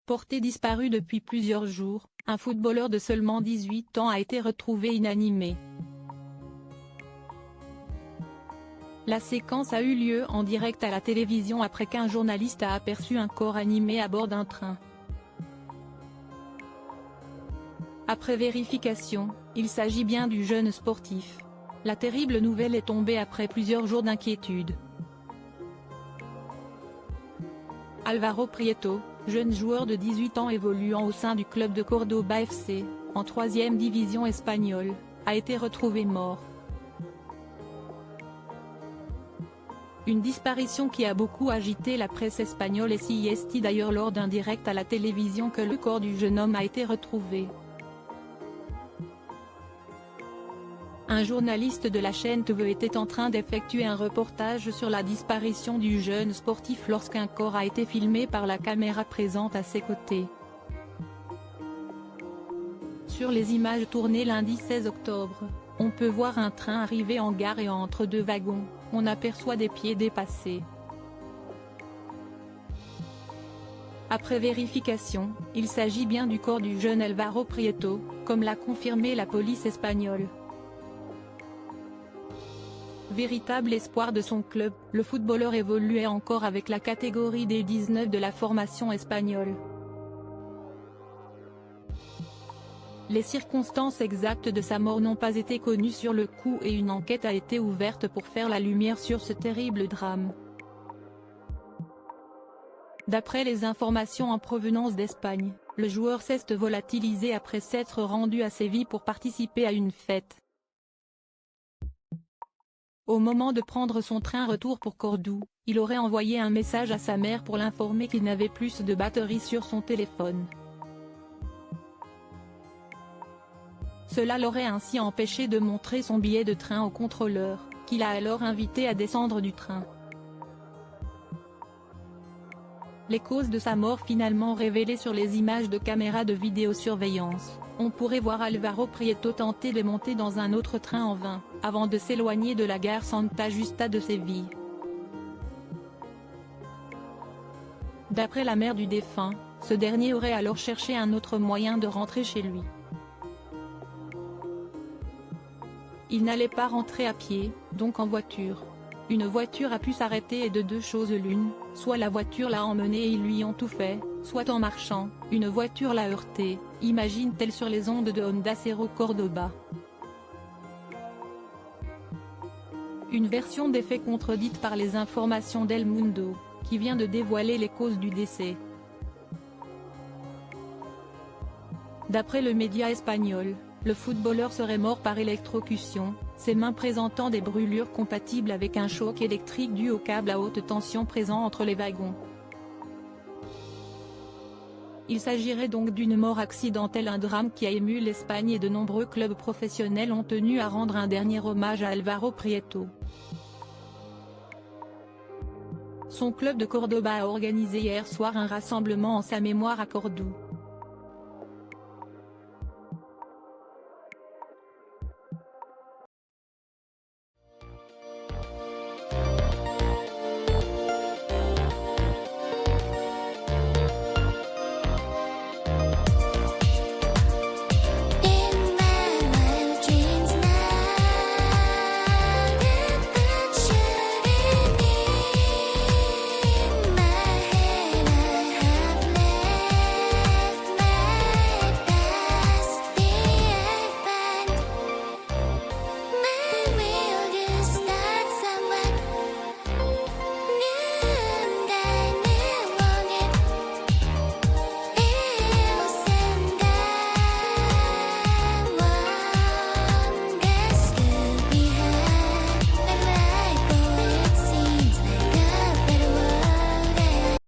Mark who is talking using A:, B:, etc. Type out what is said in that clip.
A: Porté disparu depuis plusieurs jours, un footballeur de seulement 18 ans a été retrouvé inanimé. La séquence a eu lieu en direct à la télévision après qu'un journaliste a aperçu un corps animé à bord d'un train. Après vérification, il s'agit bien du jeune sportif. La terrible nouvelle est tombée après plusieurs jours d'inquiétude. Álvaro Prieto, jeune joueur de 18 ans évoluant au sein du club de Córdoba FC, en 3e division espagnole, a été retrouvé mort. Une disparition qui a beaucoup agité la presse espagnole et s'y est d'ailleurs lors d'un direct à la télévision que le corps du jeune homme a été retrouvé. Un journaliste de la chaîne TV était en train d'effectuer un reportage sur la disparition du jeune sportif lorsqu'un corps a été filmé par la caméra présente à ses côtés. Sur les images tournées lundi 16 octobre, on peut voir un train arriver en gare et entre deux wagons, on aperçoit des pieds dépassés. Après vérification, il s'agit bien du corps du jeune Álvaro Prieto, comme l'a confirmé la police espagnole. Véritable espoir de son club, le footballeur évoluait encore avec la catégorie des 19 de la formation espagnole. Les circonstances exactes de sa mort n'ont pas été connues sur le coup et une enquête a été ouverte pour faire la lumière sur ce terrible drame. D'après les informations en provenance d'Espagne, le joueur s'est volatilisé après s'être rendu à Séville pour participer à une fête. Au moment de prendre son train retour pour Cordoue, il aurait envoyé un message à sa mère pour l'informer qu'il n'avait plus de batterie sur son téléphone. Cela l'aurait ainsi empêché de montrer son billet de train au contrôleur, qui l'a alors invité à descendre du train. Les causes de sa mort finalement révélées sur les images de caméras de vidéosurveillance. On pourrait voir Álvaro Prieto tenter de monter dans un autre train en vain, avant de s'éloigner de la gare Santa Justa de Séville. D'après la mère du défunt, ce dernier aurait alors cherché un autre moyen de rentrer chez lui. Il n'allait pas rentrer à pied, donc en voiture. Une voiture a pu s'arrêter et de deux choses l'une, soit la voiture l'a emmené et ils lui ont tout fait, soit en marchant, une voiture l'a heurté, imagine-t-elle sur les ondes de Onda Cero Córdoba. Une version des faits contredite par les informations d'El Mundo, qui vient de dévoiler les causes du décès. D'après le média espagnol, le footballeur serait mort par électrocution, ses mains présentant des brûlures compatibles avec un choc électrique dû au câble à haute tension présent entre les wagons. Il s'agirait donc d'une mort accidentelle, un drame qui a ému l'Espagne et de nombreux clubs professionnels ont tenu à rendre un dernier hommage à Álvaro Prieto. Son club de Córdoba a organisé hier soir un rassemblement en sa mémoire à Cordoue.